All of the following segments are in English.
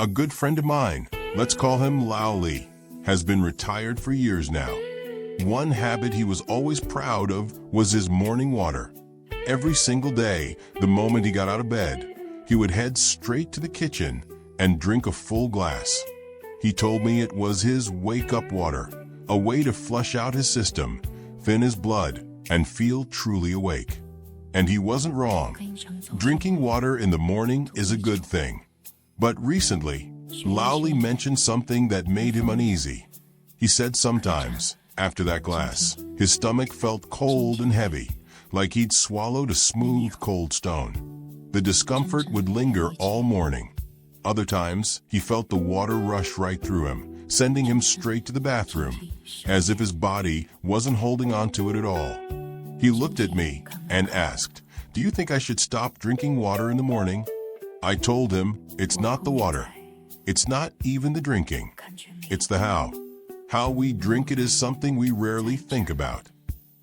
A good friend of mine, let's call him Lao Li, has been retired for years now. One habit he was always proud of was his morning water. Every single day, the moment he got out of bed, he would head straight to the kitchen and drink a full glass. He told me it was his wake-up water, a way to flush out his system, thin his blood, and feel truly awake. And he wasn't wrong. Drinking water in the morning is a good thing. But recently, Lao Li mentioned something that made him uneasy. He said sometimes, after that glass, his stomach felt cold and heavy, like he'd swallowed a smooth, cold stone. The discomfort would linger all morning. Other times, he felt the water rush right through him, sending him straight to the bathroom, as if his body wasn't holding on to it at all. He looked at me and asked, "Do you think I should stop drinking water in the morning?" I told him, it's not the water. It's not even the drinking. It's the how. How we drink it is something we rarely think about.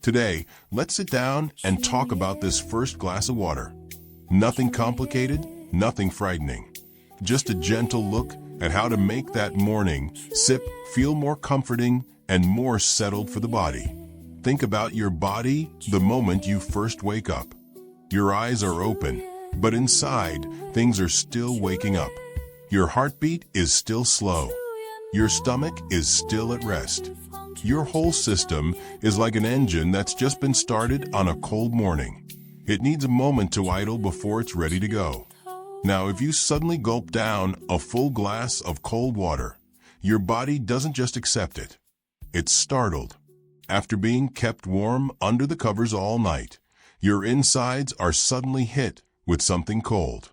Today, let's sit down and talk about this first glass of water. Nothing complicated, nothing frightening. Just a gentle look at how to make that morning sip feel more comforting and more settled for the body. Think about your body the moment you first wake up. Your eyes are open, but inside, things are still waking up. Your heartbeat is still slow. Your stomach is still at rest. Your whole system is like an engine that's just been started on a cold morning. It needs a moment to idle before it's ready to go. Now, if you suddenly gulp down a full glass of cold water, your body doesn't just accept it. It's startled. After being kept warm under the covers all night, your insides are suddenly hit with something cold.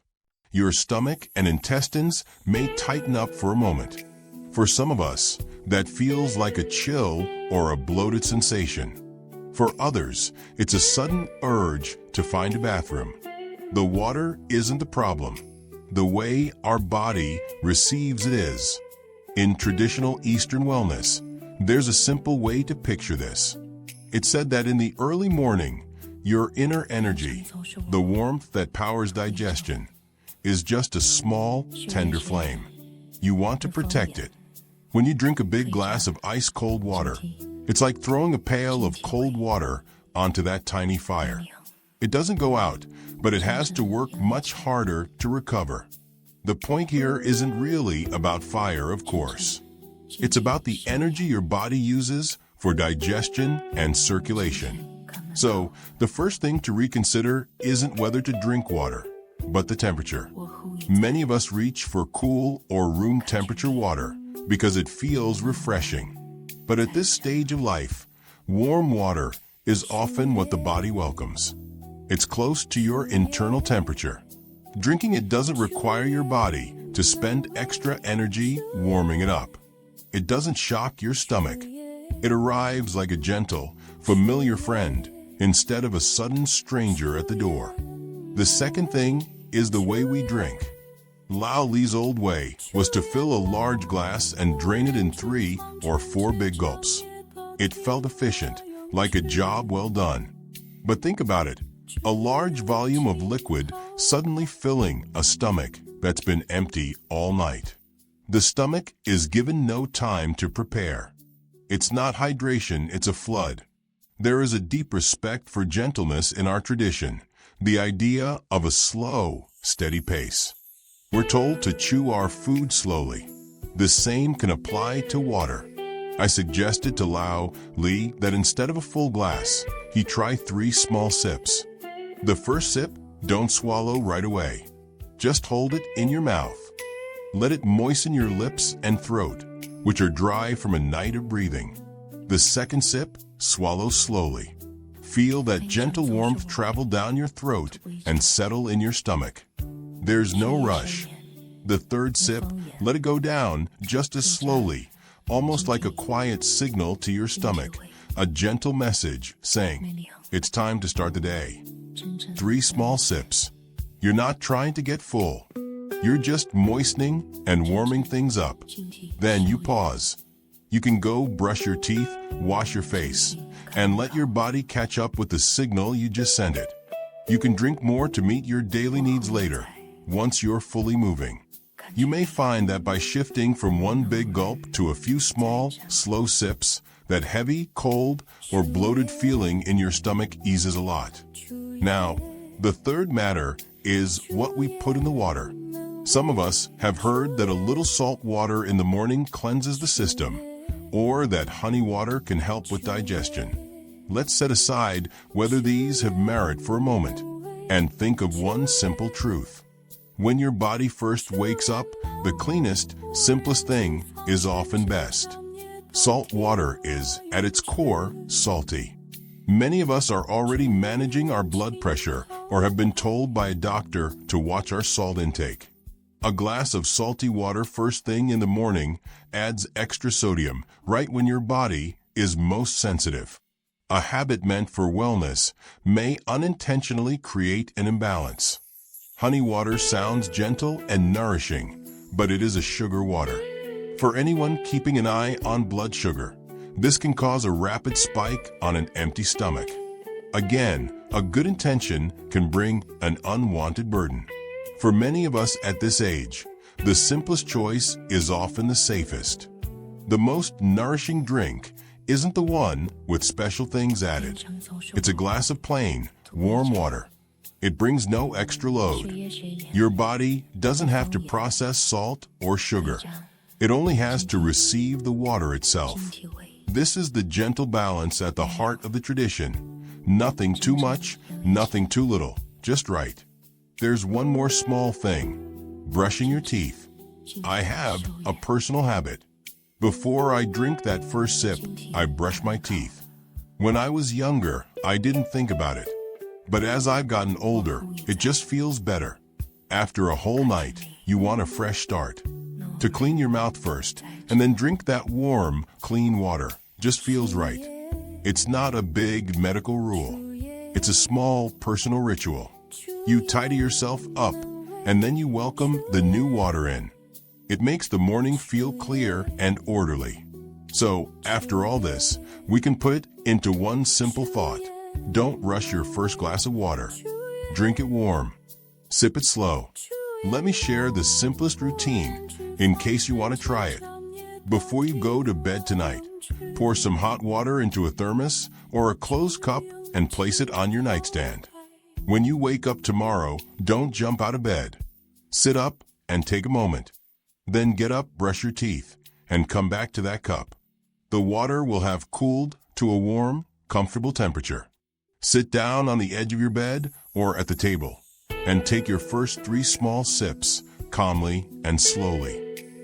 Your stomach and intestines may tighten up for a moment. For some of us, that feels like a chill or a bloated sensation. For others, it's a sudden urge to find a bathroom. The water isn't the problem. The way our body receives it is. In traditional Eastern wellness, there's a simple way to picture this. It's said that in the early morning, your inner energy, the warmth that powers digestion, is just a small, tender flame. You want to protect it. When you drink a big glass of ice-cold water, it's like throwing a pail of cold water onto that tiny fire. It doesn't go out, but it has to work much harder to recover. The point here isn't really about fire, of course. It's about the energy your body uses for digestion and circulation. So, the first thing to reconsider isn't whether to drink water, but the temperature. Many of us reach for cool or room temperature water because it feels refreshing. But at this stage of life, warm water is often what the body welcomes. It's close to your internal temperature. Drinking it doesn't require your body to spend extra energy warming it up. It doesn't shock your stomach. It arrives like a gentle, familiar friend instead of a sudden stranger at the door. The second thing is the way we drink. Lao Li's old way was to fill a large glass and drain it in 3 or 4 big gulps. It felt efficient, like a job well done. But think about it, a large volume of liquid suddenly filling a stomach that's been empty all night. The stomach is given no time to prepare. It's not hydration, it's a flood. There is a deep respect for gentleness in our tradition, the idea of a slow, steady pace. We're told to chew our food slowly. The same can apply to water. I suggested to Lao Li that instead of a full glass, he try 3 small sips. The first sip, don't swallow right away. Just hold it in your mouth. Let it moisten your lips and throat, which are dry from a night of breathing. The second sip, swallow slowly. Feel that gentle warmth travel down your throat and settle in your stomach. There's no rush. The third sip, let it go down just as slowly, almost like a quiet signal to your stomach, a gentle message saying, it's time to start the day. 3 small sips. You're not trying to get full. You're just moistening and warming things up. Then you pause. You can go brush your teeth, wash your face, and let your body catch up with the signal you just sent it. You can drink more to meet your daily needs later, once you're fully moving. You may find that by shifting from one big gulp to a few small, slow sips, that heavy, cold, or bloated feeling in your stomach eases a lot. Now, the third matter is what we put in the water. Some of us have heard that a little salt water in the morning cleanses the system, or that honey water can help with digestion. Let's set aside whether these have merit for a moment, and think of one simple truth. When your body first wakes up, the cleanest, simplest thing is often best. Salt water is, at its core, salty. Many of us are already managing our blood pressure or have been told by a doctor to watch our salt intake. A glass of salty water first thing in the morning adds extra sodium right when your body is most sensitive. A habit meant for wellness may unintentionally create an imbalance. Honey water sounds gentle and nourishing, but it is a sugar water. For anyone keeping an eye on blood sugar, this can cause a rapid spike on an empty stomach. Again, a good intention can bring an unwanted burden. For many of us at this age, the simplest choice is often the safest. The most nourishing drink isn't the one with special things added. It's a glass of plain, warm water. It brings no extra load. Your body doesn't have to process salt or sugar. It only has to receive the water itself. This is the gentle balance at the heart of the tradition. Nothing too much, nothing too little, just right. There's one more small thing: brushing your teeth. I have a personal habit. Before I drink that first sip, I brush my teeth. When I was younger, I didn't think about it. But as I've gotten older, it just feels better. After a whole night, you want a fresh start. To clean your mouth first, and then drink that warm, clean water just feels right. It's not a big medical rule. It's a small, personal ritual. You tidy yourself up, and then you welcome the new water in. It makes the morning feel clear and orderly. So, after all this, we can put into one simple thought. Don't rush your first glass of water. Drink it warm. Sip it slow. Let me share the simplest routine in case you want to try it. Before you go to bed tonight, pour some hot water into a thermos or a closed cup and place it on your nightstand. When you wake up tomorrow, don't jump out of bed. Sit up and take a moment. Then get up, brush your teeth, and come back to that cup. The water will have cooled to a warm, comfortable temperature. Sit down on the edge of your bed or at the table and take your first 3 small sips, calmly and slowly.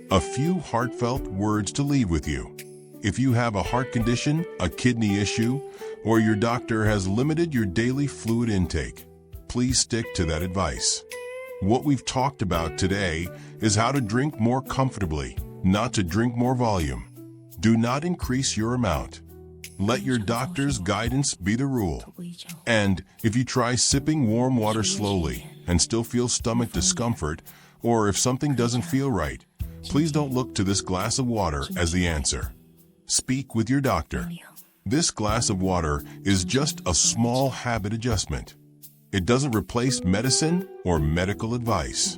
A few heartfelt words to leave with you. If you have a heart condition, a kidney issue, or your doctor has limited your daily fluid intake, please stick to that advice. What we've talked about today is how to drink more comfortably, not to drink more volume. Do not increase your amount. Let your doctor's guidance be the rule. And if you try sipping warm water slowly and still feel stomach discomfort, or if something doesn't feel right, please don't look to this glass of water as the answer. Speak with your doctor. This glass of water is just a small habit adjustment. It doesn't replace medicine or medical advice.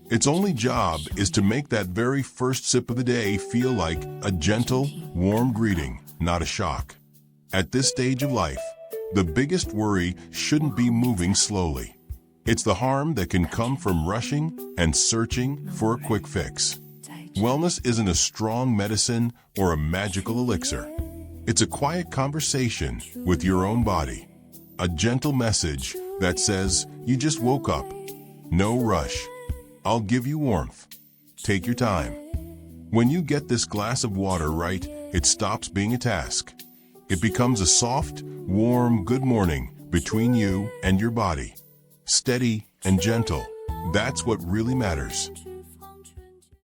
Its only job is to make that very first sip of the day feel like a gentle, warm greeting, not a shock. At this stage of life, the biggest worry shouldn't be moving slowly. It's the harm that can come from rushing and searching for a quick fix. Wellness isn't a strong medicine or a magical elixir. It's a quiet conversation with your own body. A gentle message that says, you just woke up. No rush. I'll give you warmth. Take your time. When you get this glass of water right, it stops being a task. It becomes a soft, warm good morning between you and your body. Steady and gentle. That's what really matters.